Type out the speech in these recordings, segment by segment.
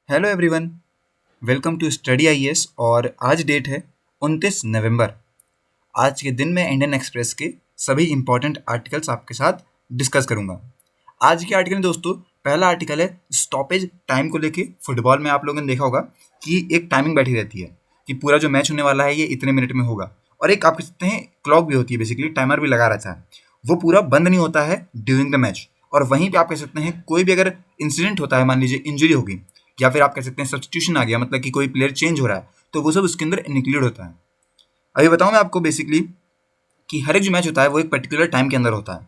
Hello everyone, welcome to study IAS. और आज date है 29 नवंबर। आज के दिन में इंडियन एक्सप्रेस के सभी इंपॉर्टेंट आर्टिकल्स आपके साथ डिस्कस करूंगा। आज के आर्टिकल में दोस्तों पहला आर्टिकल है स्टॉपेज टाइम को लेके। फुटबॉल में आप लोगों ने देखा होगा कि एक टाइमिंग बैठी रहती है कि पूरा जो मैच होने वाला है ये इतने मिनट में होगा, और एक आप कह सकते हैं क्लॉक भी होती है, बेसिकली टाइमर भी लगा रहता है। वो पूरा बंद नहीं होता है ड्यूरिंग द मैच, और वहीं पे आप कह सकते हैं कोई भी अगर इंसिडेंट होता है, मान लीजिए इंजरी होगी या फिर आप कह सकते हैं सब्स्टिट्यूशन आ गया, मतलब कि कोई प्लेयर चेंज हो रहा है, तो वो सब उसके अंदर इंक्लूड होता है। अभी बताऊं मैं आपको बेसिकली कि हर एक जो मैच होता है वो एक पर्टिकुलर टाइम के अंदर होता है,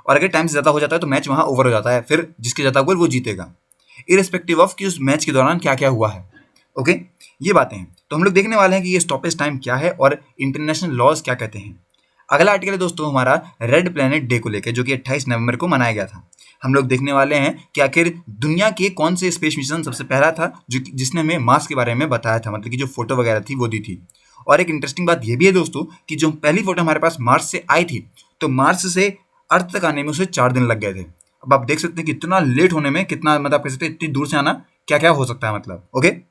और अगर टाइम से ज़्यादा हो जाता है तो मैच वहाँ ओवर हो जाता है, फिर जिसके ज़्यादा गोल वो जीतेगा, इरिस्पेक्टिव ऑफ कि उस मैच के दौरान क्या क्या हुआ है। ओके, ये बातें हैं। तो हम लोग देखने वाले हैं कि ये स्टॉपेज टाइम क्या है और इंटरनेशनल लॉज क्या कहते हैं। अगला आर्टिकल है दोस्तों हमारा रेड प्लेनेट डे को लेकर, जो कि 28 नवंबर को मनाया गया था। हम लोग देखने वाले हैं कि आखिर दुनिया के कौन से स्पेस मिशन सबसे पहला था जिसने हमें मार्स के बारे में बताया था, मतलब कि जो फोटो वगैरह थी वो दी थी। और एक इंटरेस्टिंग बात ये भी है दोस्तों कि जो पहली फोटो हमारे पास मार्स से आई थी, तो मार्स से अर्थ तक आने में उसे 4 दिन लग गए थे। अब आप देख सकते हैं कितना लेट होने में कितना, मतलब आप कह सकते हैं इतनी दूर से आना क्या क्या हो सकता है, मतलब। ओके,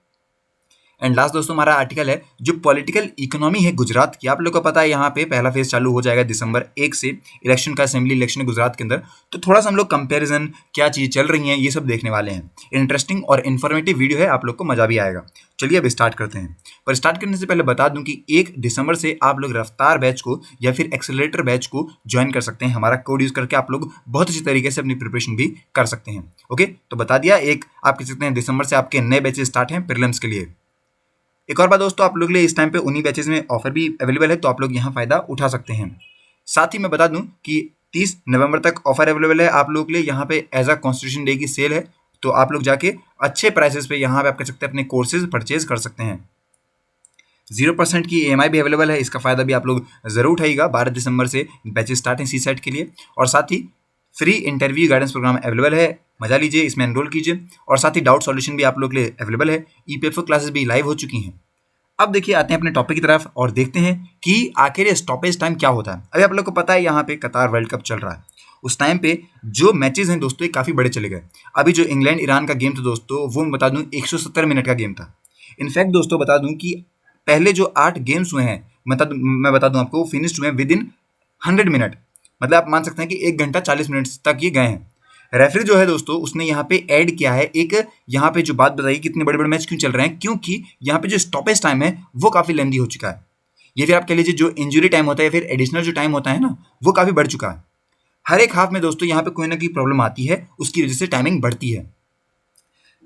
एंड लास्ट दोस्तों हमारा आर्टिकल है जो पॉलिटिकल इकोनॉमी है गुजरात की। आप लोगों को पता है यहाँ पे पहला फेज चालू हो जाएगा दिसंबर 1 से, इलेक्शन का, असेंबली इलेक्शन है गुजरात के अंदर। तो थोड़ा सा हम लोग कंपैरिजन क्या चीज़ चल रही हैं ये सब देखने वाले हैं। इंटरेस्टिंग और इन्फॉर्मेटिव वीडियो है, आप लोग को मजा भी आएगा। चलिए अब स्टार्ट करते हैं। पर स्टार्ट करने से पहले बता दूं कि 1 दिसंबर से आप लोग रफ्तार बैच को या फिर एक्सेलरेटर बैच को ज्वाइन कर सकते हैं। हमारा कोड यूज करके आप लोग बहुत अच्छी तरीके से अपनी प्रिपरेशन भी कर सकते हैं। ओके, तो बता दिया, एक आप कह सकते हैं दिसंबर से आपके नए बैचेस स्टार्ट हैं प्रीलिम्स के लिए। एक और बात दोस्तों, आप लोग के लिए इस टाइम पे उन्हीं बैचेस में ऑफर भी अवेलेबल है, तो आप लोग यहाँ फायदा उठा सकते हैं। साथ ही मैं बता दूं कि 30 नवंबर तक ऑफर अवेलेबल है आप लोग के लिए। यहाँ पे एज अ कॉन्स्टिट्यूशन डे की सेल है, तो आप लोग जाके अच्छे प्राइसेस पे यहाँ पे आप कह सकते हैं अपने कोर्सेज परचेज कर सकते हैं। 0% की EMI भी अवेलेबल है, इसका फायदा भी आप लोग जरूर उठाइएगा। 12 दिसंबर से बैचेस स्टार्ट हैं सी सेट के लिए, और साथ ही free interview guidance programme available है, मजा लीजिए, इसमें एनरोल कीजिए। और साथ ही डाउट सॉल्यूशन भी आप लोग के लिए अवेलेबल है। EPFO क्लासेस भी लाइव हो चुकी हैं। अब देखिए आते हैं अपने टॉपिक की तरफ और देखते हैं कि आखिर ये स्टॉपेज टाइम क्या होता है। अभी आप लोग को पता है यहाँ पे कतार वर्ल्ड कप चल रहा है, उस टाइम पे जो मैचेस हैं दोस्तों ये काफ़ी बड़े चले गए। अभी जो इंग्लैंड ईरान का गेम था दोस्तों, वो मैं बता दूं 170 मिनट का गेम था। इनफैक्ट दोस्तों बता दूं कि पहले जो 8 गेम्स हुए हैं, मैं बता दूं आपको, फिनिश्ड हुए विद इन 100 मिनट। मतलब आप मान सकते हैं कि 1 घंटा 40 मिनट तक ये गए हैं। रेफरी जो है दोस्तों उसने यहाँ पे ऐड किया है एक, यहाँ पे जो बात बताई कि इतने बड़े बड़े मैच क्यों चल रहे हैं, क्योंकि यहाँ पे जो स्टॉपेज टाइम है वो काफ़ी लेंदी हो चुका है। ये फिर आप कह लीजिए जो इंजरी टाइम होता है या फिर एडिशनल जो टाइम होता है ना, वो काफ़ी बढ़ चुका है। हर एक हाफ में दोस्तों यहाँ पे कोई ना कोई प्रॉब्लम आती है, उसकी वजह से टाइमिंग बढ़ती है।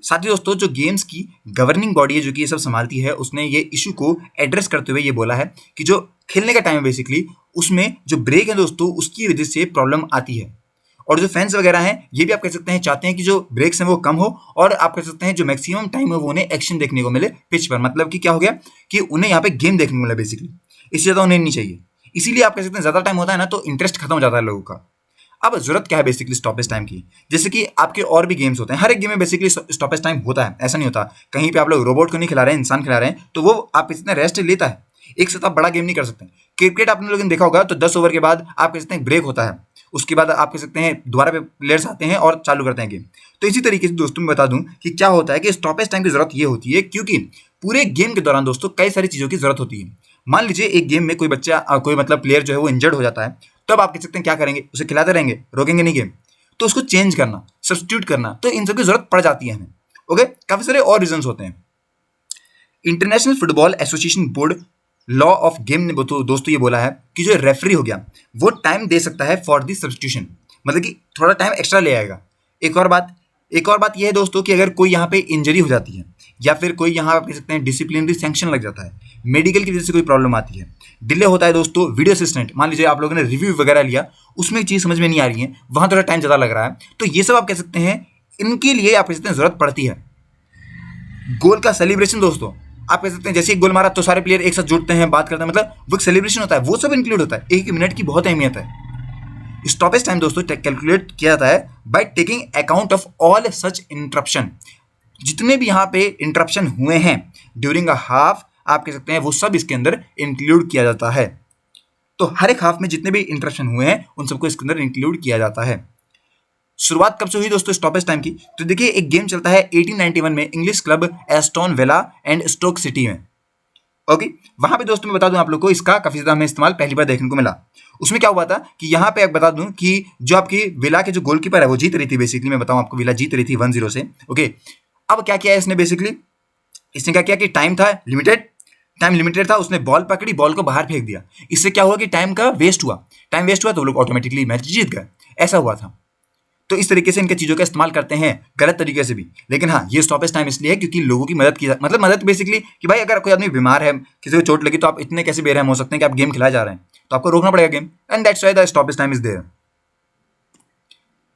साथ ही दोस्तों जो गेम्स की गवर्निंग बॉडी है जो कि ये सब संभालती है, उसने ये इशू को एड्रेस करते हुए ये बोला है कि जो खेलने का टाइम है बेसिकली उसमें जो ब्रेक है दोस्तों उसकी वजह से प्रॉब्लम आती है। और जो फैंस वगैरह हैं ये भी आप कह सकते हैं चाहते हैं कि जो ब्रेक्स हैं वो कम हो, और आप कह सकते हैं जो मैक्सिमम टाइम है वो उन्हें एक्शन देखने को मिले पिच पर। मतलब कि क्या हो गया कि उन्हें यहाँ पे गेम देखने को मिले बेसिकली, इससे ज़्यादा उन्हें नहीं चाहिए। इसीलिए आप कह सकते हैं ज़्यादा टाइम होता है ना तो इंटरेस्ट खत्म हो जाता है लोगों का। अब जरूरत क्या है बेसिकली स्टॉपेज टाइम की, जैसे कि आपके और भी गेम्स होते हैं, हर एक गेम में बेसिकली स्टॉपेज टाइम होता है, ऐसा नहीं होता। कहीं पे आप लोग रोबोट को नहीं खिला रहे हैं, इंसान खिला रहे हैं, तो वो आप इतना रेस्ट लेता है, एक साथ आप बड़ा गेम नहीं कर सकते। क्रिकेट आपने लोगों ने देखा होगा तो 10 ओवर के बाद आप कह सकते हैं ब्रेक होता है, उसके बाद आप कह सकते हैं दोबारा पे प्लेयर्स आते हैं और चालू करते हैं गेम। तो इसी तरीके से दोस्तों मैं बता दूं कि क्या होता है कि स्टॉपेज टाइम की जरूरत ये होती है क्योंकि पूरे गेम के दौरान दोस्तों कई सारी चीज़ों की जरूरत होती है। मान लीजिए एक गेम में कोई बच्चा कोई मतलब प्लेयर जो है वो इंजर्ड हो जाता है, तब आप कह सकते हैं क्या करेंगे, उसे खिलाते रहेंगे, रोकेंगे नहीं गेम, तो उसको चेंज करना, सब्स्टिट्यूट करना, तो इन सब की जरूरत पड़ जाती है हमें। ओके, काफी सारे और रीजंस होते हैं। International football association board law of game ने दोस्तों ये बोला है कि जो रेफरी हो गया वो टाइम दे सकता है फॉर दी सब्स्टिट्यूशन, मतलब कि थोड़ा टाइम एक्स्ट्रा ले आएगा। एक और बात यह है दोस्तों कि अगर कोई यहाँ पे इंजरी हो जाती है या फिर कोई यहाँ आप कह सकते हैं डिसिप्लिनरी सैंक्शन लग जाता है, मेडिकल की वजह से कोई प्रॉब्लम आती है, डिले होता है दोस्तों, वीडियो असिस्टेंट, मान लीजिए आप लोगों ने रिव्यू वगैरह लिया, उसमें चीज़ समझ में नहीं आ रही है, वहाँ थोड़ा टाइम ज़्यादा लग रहा है, तो ये सब आप कह सकते हैं इनके लिए आप कह सकते हैं ज़रूरत पड़ती है। गोल का सेलिब्रेशन दोस्तों, आप कह सकते हैं जैसे एक गोल मारा तो सारे प्लेयर एक साथ जुटते हैं, बात करते हैं, मतलब वो सेलिब्रेशन होता है, वो सब इंक्लूड होता है। एक मिनट की बहुत अहमियत है। स्टॉपेज टाइम दोस्तों कैलकुलेट किया जाता है by taking account of all such interruption. जितने भी यहाँ पे इंटरप्शन हुए हैं ड्यूरिंग अ हाफ, आप कह सकते हैं वो सब इसके अंदर इंक्लूड किया जाता है। तो हर एक हाफ में जितने भी इंटरप्शन हुए हैं उन सबको इसके अंदर इंक्लूड किया जाता है। शुरुआत कब से हुई दोस्तों स्टॉपेज टाइम की? तो देखिए एक गेम चलता है 1891 में English club Aston Villa and Stoke City में। ओके, वहां पे दोस्तों मैं बता दूं आप लोग को, इसका काफी ज्यादा हमें इस्तेमाल पहली बार देखने को मिला। उसमें क्या हुआ था कि यहाँ पे बता दूं कि जो आपकी विला के जो गोलकीपर है वो जीत रही थी, बेसिकली मैं बताऊं आपको, विला जीत रही थी 1-0 से। ओके, अब क्या किया इसने, बेसिकली इसने क्या किया कि टाइम लिमिटेड था, उसने बॉल पकड़ी, बॉल को बाहर फेंक दिया। इससे क्या हुआ कि टाइम वेस्ट हुआ तो वो लोग ऑटोमेटिकली मैच जीत गए, ऐसा हुआ था। तो इस तरीके से इनके चीजों का इस्तेमाल करते हैं गलत तरीके से भी। लेकिन हाँ, ये स्टॉपेज टाइम इसलिए है क्योंकि लोगों की मदद की, मतलब मदद बेसिकली कि भाई अगर कोई आदमी बीमार है, किसी को चोट लगी, तो आप इतने कैसे बेरहम हो सकते हैं कि आप गेम खिलाए जा रहे हैं, तो आपको रोकना पड़ेगा game, and that's why the stoppage time is there.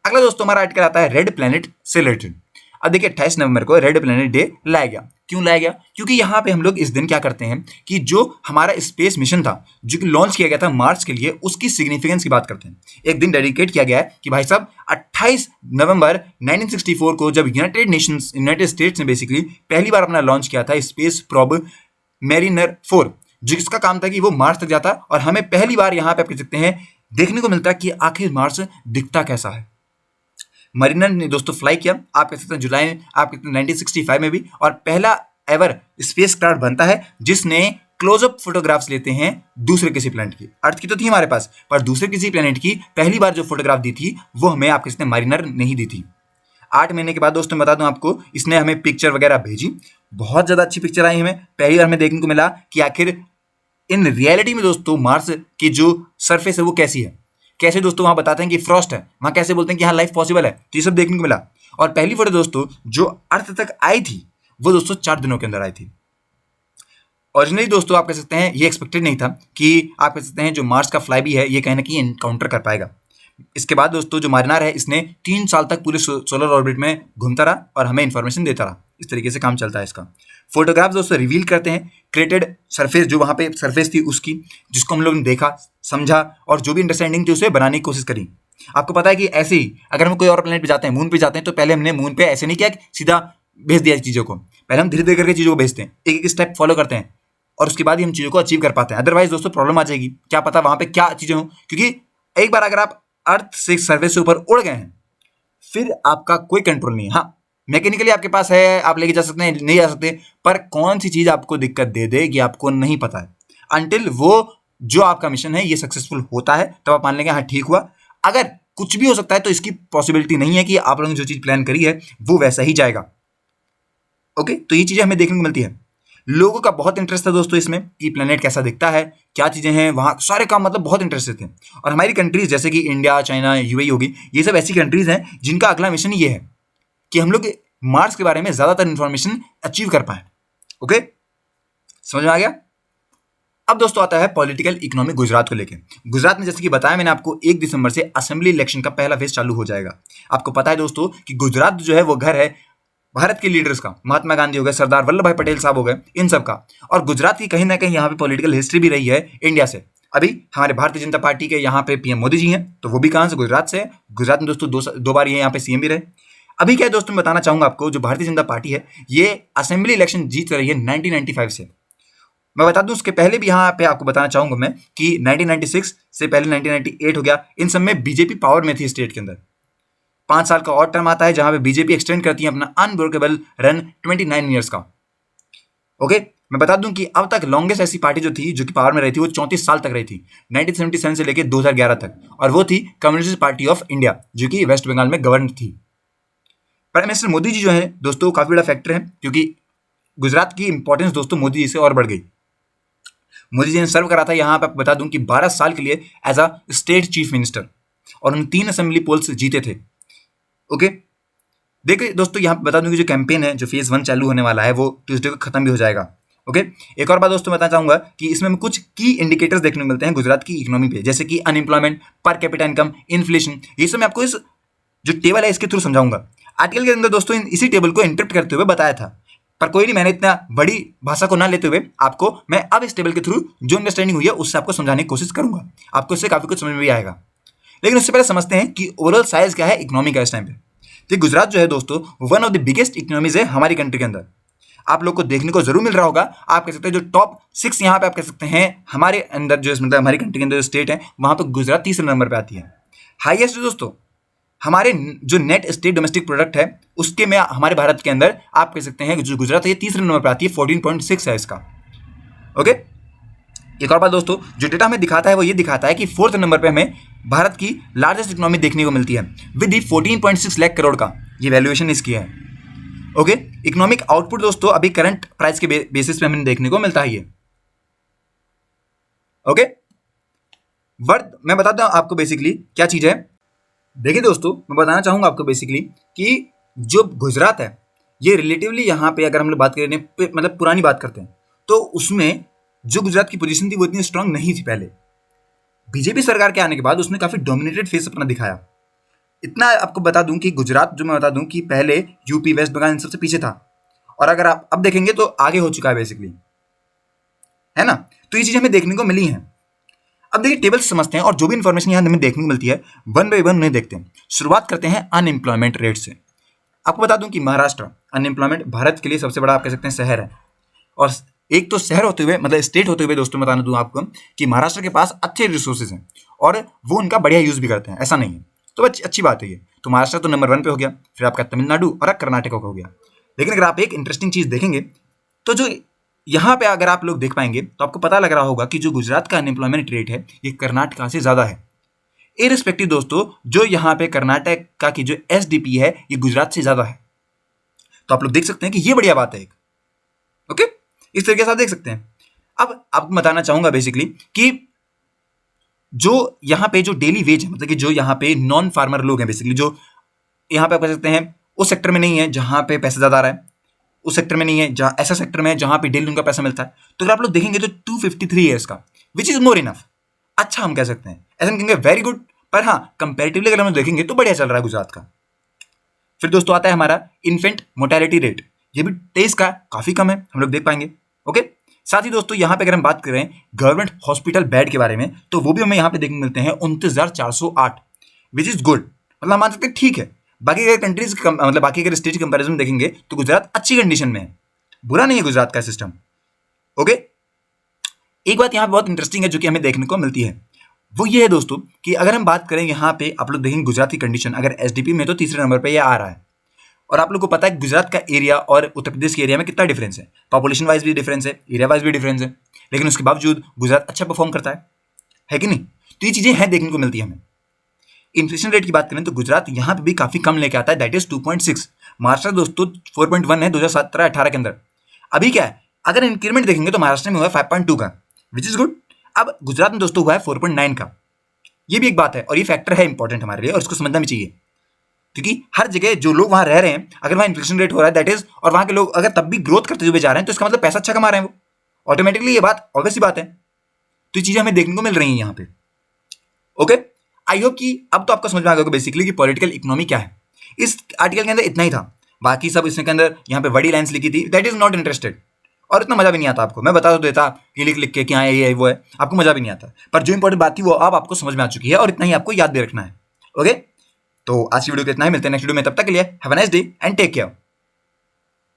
अगला दोस्तों हमारा आर्टिकल आता है रेड प्लैनेट से रिलेटेड। अब देखिए 28 नवंबर को रेड प्लैनेट डे लाया गया। क्यों लाया गया? क्योंकि यहाँ पे हम लोग इस दिन क्या करते हैं कि जो हमारा स्पेस मिशन था जो कि लॉन्च किया गया था मार्स के लिए, उसकी सिग्निफिकेंस की बात करते हैं। एक दिन डेडिकेट किया गया है कि भाई साहब 28 नवंबर 1964 को जब यूनाइटेड स्टेट्स ने बेसिकली पहली बार अपना लॉन्च किया था स्पेस प्रोब मैरिनर 4, जिसका काम था कि वो मार्स तक जाता, और हमें पहली बार यहाँ पे आप कह सकते हैं देखने को मिलता कि आखिर मार्स दिखता कैसा है। मरीनर ने दोस्तों फ्लाई किया, आप कह सकते हैं जुलाई आप कहते हैं 1965 में भी, और पहला एवर स्पेस क्राफ्ट बनता है जिसने क्लोजअप फोटोग्राफ्स लेते हैं दूसरे किसी प्लैनेट की। अर्थ की तो थी हमारे पास, पर दूसरे किसी प्लैनेट की पहली बार जो फोटोग्राफ दी थी वो हमें आप कह सकते हैं मरीनर ने ही दी थी। 8 महीने के बाद दोस्तों बता दूं आपको, इसने हमें पिक्चर वगैरह भेजी, बहुत ज़्यादा अच्छी पिक्चर आई हमें। पहली बार हमें देखने को मिला कि आखिर इन रियलिटी में दोस्तों मार्स की जो सरफेस है वो कैसी है, कैसे दोस्तों वहां बताते हैं कि फ्रॉस्ट है, वहां कैसे बोलते हैं कि हाँ लाइफ पॉसिबल है, तो ये सब देखने को मिला। और पहली फोटो दोस्तों जो अर्थ तक आई थी वो दोस्तों 4 दिनों के अंदर आई थी। ओरिजिनली दोस्तों आप कह सकते हैं ये एक्सपेक्टेड नहीं था कि आप कह सकते हैं जो मार्स का फ्लाई भी है ये कहीं ना कहीं एनकाउंटर कर पाएगा। इसके बाद दोस्तों जो मारिनार है इसने 3 साल तक पूरे सोलर ऑर्बिट में घूमता रहा और हमें इंफॉर्मेशन देता रहा। इस तरीके से काम चलता है इसका। फोटोग्राफ्स दोस्तों रिवील करते हैं क्रिएटेड सरफेस, जो वहाँ पे सरफेस थी उसकी, जिसको हम लोग ने देखा, समझा, और जो भी अंडरस्टैंडिंग थी उसे बनाने की कोशिश करी। आपको पता है कि ऐसे ही अगर हम कोई और प्लेनेट पे जाते हैं, मून पे जाते हैं, तो पहले हमने मून पे ऐसे नहीं किया कि सीधा भेज दिया चीज़ों को, पहले हम धीरे धीरे करके चीज़ों को भेजते हैं, एक एक स्टेप फॉलो करते हैं, और उसके बाद ही हम चीज़ों को अचीव कर पाते हैं। अदरवाइज दोस्तों प्रॉब्लम आ जाएगी, क्या पता वहाँ पे क्या चीज़ें हों, क्योंकि एक बार अगर आप अर्थ से सर्फेस से ऊपर उड़ गए हैं फिर आपका कोई कंट्रोल नहीं है। हाँ, मैकेनिकली आपके पास है, आप लेके जा सकते हैं, नहीं जा सकते, पर कौन सी चीज आपको दिक्कत दे देगी आपको नहीं पता है। अनटिल वो जो आपका मिशन है ये सक्सेसफुल होता है तब आप मान लेंगे हाँ ठीक हुआ। अगर कुछ भी हो सकता है तो इसकी पॉसिबिलिटी नहीं है कि आप लोगों ने जो चीज प्लान करी है वो वैसा ही जाएगा। ओके, तो ये चीजें हमें देखने को मिलती है। लोगों का बहुत इंटरेस्ट था दोस्तों इसमें कि प्लेनेट कैसा दिखता है, क्या चीज़ें हैं वहाँ, सारे काम मतलब बहुत इंटरेस्टेड थे। और हमारी कंट्रीज जैसे कि इंडिया, चाइना, यूएई होगी, ये सब ऐसी कंट्रीज हैं जिनका अगला मिशन ये है कि हम लोग मार्स के बारे में ज़्यादातर इंफॉर्मेशन अचीव कर पाए। ओके, समझ में आ गया? अब दोस्तों आता है पॉलिटिकल इकोनॉमी गुजरात को लेके। गुजरात में जैसे कि बताया मैंने आपको 1 दिसंबर से असेंबली इलेक्शन का पहला फेज चालू हो जाएगा। आपको पता है दोस्तों कि गुजरात जो है वो घर है भारत के लीडर्स का, महात्मा गांधी हो गए, सरदार वल्लभ भाई पटेल साहब हो गए, इन सब का। और गुजरात की कहीं ना कहीं यहाँ पे पॉलिटिकल हिस्ट्री भी रही है इंडिया से। अभी हमारे भारतीय जनता पार्टी के यहाँ पे पीएम मोदी जी हैं, तो वो भी कहाँ से, गुजरात से। गुजरात में दोस्तों दो बार ये यहाँ पे सीएम भी रहे। अभी क्या है दोस्तों, मैं बताना चाहूंगा आपको, जो भारतीय जनता पार्टी है ये असेंबली इलेक्शन जीत रही है 1995 से। मैं बता दूं उसके पहले भी यहाँ पे आपको बताना चाहूंगा मैं कि 1996 से पहले 1998 हो गया, इन सब में बीजेपी पावर में थी स्टेट के अंदर। 5 साल का और टर्म आता है जहां पे बीजेपी एक्सटेंड करती है अपना अनब्रेकेबल रन 29 ईयर्स का। ओके, मैं बता दूं कि अब तक लॉन्गेस्ट ऐसी पार्टी जो थी जो कि पावर में रही थी वो 34 साल तक रही थी, 1977 से लेकर 2011 तक, और वो थी कम्युनिस्ट पार्टी ऑफ इंडिया जो कि वेस्ट बंगाल में गवर्न थी। प्राइम मिनिस्टर मोदी जी जो है दोस्तों काफी बड़ा फैक्टर है, क्योंकि गुजरात की इंपॉर्टेंस दोस्तों मोदी जी से और बढ़ गई। मोदी जी ने सर्व करा था यहाँ पे, बता दूं कि 12 साल के लिए as a state chief minister, और उन 3 असेंबली पोल्स जीते थे। ओके, देखिए दोस्तों यहाँ बता दूं कि जो कैंपेन है, जो फेज 1 चालू होने वाला है, वो ट्यूसडे को खत्म भी हो जाएगा। ओके, एक और बात दोस्तों बताना चाहूंगा कि इसमें कुछ की इंडिकेटर्स देखने को मिलते हैं गुजरात की इकोनॉमी पे, जैसे कि unemployment, per capita income, inflation. ये सब मैं आपको इस जो टेबल है इसके थ्रू समझाऊंगा। आर्टिकल के अंदर दोस्तों इसी टेबल को इंटरप्ट करते हुए बताया था, पर कोई नहीं, मैंने इतना बड़ी भाषा को ना लेते हुए आपको मैं अब इस टेबल के थ्रू जो अंडरस्टैंडिंग हुई है उससे आपको समझाने की कोशिश करूंगा। आपको इससे काफी कुछ समझ में भी आएगा। लेकिन उससे पहले समझते हैं कि ओवरऑल साइज क्या है इकोनॉमी का इस टाइम पे। तो गुजरात जो है दोस्तों one of the biggest economies है हमारी कंट्री के अंदर। आप लोग को देखने को जरूर मिल रहा होगा, आप कह सकते हैं जो टॉप 6 यहाँ पे आप कह सकते हैं हमारे अंदर जो मतलब हमारी कंट्री के अंदर जो स्टेट है वहां पे गुजरात तीसरे नंबर पे आती है। हाईएस्ट दोस्तों हमारे जो नेट स्टेट डोमेस्टिक प्रोडक्ट है उसके में हमारे भारत के अंदर आप कह सकते हैं जो गुजरात है ये तीसरे नंबर पर आती है, 14.6 है इसका। ओके, एक और बात दोस्तों, जो डेटा हमें दिखाता है वो ये दिखाता है कि 4th नंबर पे हमें भारत की लार्जेस्ट इकोनॉमी देखने को मिलती है विद दी 14.6 लाख करोड़ का ये वैल्यूएशन इसकी है। ओके, इकोनॉमिक आउटपुट दोस्तों अभी करंट प्राइस के बेसिस पे हमें देखने को मिलता है ये। ओके, वर्थ मैं बताता हूं आपको बेसिकली क्या चीज है। देखिए दोस्तों, मैं बताना चाहूंगा आपको बेसिकली कि जो गुजरात है ये रिलेटिवली यहाँ पे अगर हम लोग बात करें मतलब पुरानी बात करते हैं तो उसमें जो गुजरात की पोजीशन थी वो इतनी स्ट्रांग नहीं थी पहले। बीजेपी सरकार के आने के बाद उसने काफी डोमिनेटेड फेस अपना दिखाया। इतना आपको बता दूं कि गुजरात जो मैं बता दूं कि पहले यूपी वेस्ट बंगाल इन सबसे पीछे था और अगर आप अब देखेंगे तो आगे हो चुका है बेसिकली, है ना। तो ये चीज हमें देखने को मिली है। अब देखिए टेबल समझते हैं और जो भी इंफॉर्मेशन यहाँ हमें देखने को मिलती है वन बाई वन उन्हें देखते हैं। शुरुआत करते हैं अनएम्प्लॉयमेंट रेट से। आपको बता दूं कि महाराष्ट्र अनएम्प्लॉयमेंट भारत के लिए सबसे बड़ा आप कह सकते हैं शहर है, और एक तो शहर होते हुए मतलब स्टेट होते हुए दोस्तों बताना दूं आपको कि महाराष्ट्र के पास अच्छे रिसोर्सेज हैं और वो उनका बढ़िया यूज भी करते हैं, ऐसा नहीं है। तो अच्छी बात है ये। तो महाराष्ट्र तो नंबर 1 पे हो गया, फिर आपका तमिलनाडु और कर्नाटक हो गया। लेकिन अगर आप एक इंटरेस्टिंग चीज देखेंगे तो जो यहाँ पे अगर आप लोग देख पाएंगे तो आपको पता लग रहा होगा कि जो गुजरात का अनएम्प्लॉयमेंट रेट है ये कर्नाटक से ज्यादा है। इररिस्पेक्टिव दोस्तों जो यहाँ पे कर्नाटक का की जो एसडीपी है ये गुजरात से ज्यादा है। तो आप लोग देख सकते हैं कि ये बढ़िया बात है एक। ओके, इस तरीके से आप देख सकते हैं। अब आपको बताना चाहूंगा बेसिकली कि जो यहाँ पे जो डेली वेज है मतलब कि जो यहाँ पे नॉन फार्मर लोग हैं बेसिकली जो यहाँ पे आप कह सकते हैं उस सेक्टर में नहीं है जहाँ पे पैसा ज्यादा आ रहा है, उस सेक्टर में नहीं है जहाँ ऐसा सेक्टर में है जहाँ पे डेली उनका पैसा मिलता है। तो अगर आप लोग देखेंगे तो 253 ईयर्स का विच इज मोर इनफ, अच्छा हम कह सकते हैं, ऐसा हम कहेंगे वेरी गुड। पर हाँ कंपेरेटिवली अगर हम देखेंगे तो बढ़िया चल रहा है गुजरात का। फिर दोस्तों आता है हमारा इन्फेंट मोर्टेलिटी रेट, ये भी 23 का काफी कम है, हम लोग देख पाएंगे। ओके, साथ ही दोस्तों यहाँ पे अगर हम बात करें गवर्नमेंट हॉस्पिटल बेड के बारे में तो वो भी हमें यहाँ पे देखने मिलते हैं 29,408 विच इज गुड, मतलब हम मान सकते हैं ठीक है। बाकी अगर कंट्रीज मतलब बाकी अगर स्टेट कंपैरिजन में देखेंगे तो गुजरात अच्छी कंडीशन में है, बुरा नहीं है गुजरात का सिस्टम। ओके, एक बात यहाँ पे बहुत इंटरेस्टिंग है जो कि हमें देखने को मिलती है वो ये है दोस्तों कि अगर हम बात करें यहाँ पे आप लोग देखेंगे गुजरात की कंडीशन अगर एसडीपी में तो तीसरे नंबर पे ये आ रहा है। और आप लोग को पता है गुजरात का एरिया और उत्तर प्रदेश के एरिया में कितना डिफरेंस है, पॉपुलेशन वाइज भी डिफरेंस है, एरिया वाइज भी डिफरेंस है, लेकिन उसके बावजूद गुजरात अच्छा परफॉर्म करता है कि नहीं। तो ये चीजें हैं देखने को मिलती है हमें। इन्फ्लेशन रेट की बात करें तो गुजरात यहाँ पे भी काफी कम लेके आता है, दैट इज 2.6। महाराष्ट्र दोस्तों 4.1 है 2017-18 के अंदर। अभी क्या है अगर इंक्रीमेंट देखेंगे तो महाराष्ट्र में हुआ है 5.2 का विच इज गुड। अब गुजरात में दोस्तों हुआ है 4.9 का। ये भी एक बात है और ये फैक्टर है इंपॉर्टेंट हमारे लिए और इसको समझना भी चाहिए, क्योंकि हर जगह जो लोग वहां रह रहे हैं अगर वहां इन्फ्लेशन रेट हो रहा है दैट इज और वहां के लोग अगर तब भी ग्रोथ करते हुए जा रहे हैं तो इसका मतलब पैसा अच्छा कमा रहे हैं वो ऑटोमेटिकली, ये बात ऑब्वियस सी बात है। तो ये चीजें हमें देखने को मिल रही हैं यहाँ पे। ओके, आई होप कि अब तो आपको समझ में आ गया बेसिकली कि पॉलिटिकल इकोनॉमी क्या है। इस आर्टिकल के अंदर इतना ही था, बाकी सब इसके अंदर यहाँ पे बड़ी लाइन्स लिखी थी, दैट इज नॉट इंटरेस्टेड और इतना मजा भी नहीं आता आपको। मैं बता देता कि लिख लिख के कि हाँ ये वो है, आपको मजा भी नहीं आता। पर जो इंपॉर्टेंट बात थी वो अब आपको समझ में आ चुकी है और इतना ही आपको याद भी रखना है। ओके, तो आज की वीडियो को इतना ही, मिलते हैं नेक्स्ट वीडियो में, तब तक के लिए have a nice day and take care.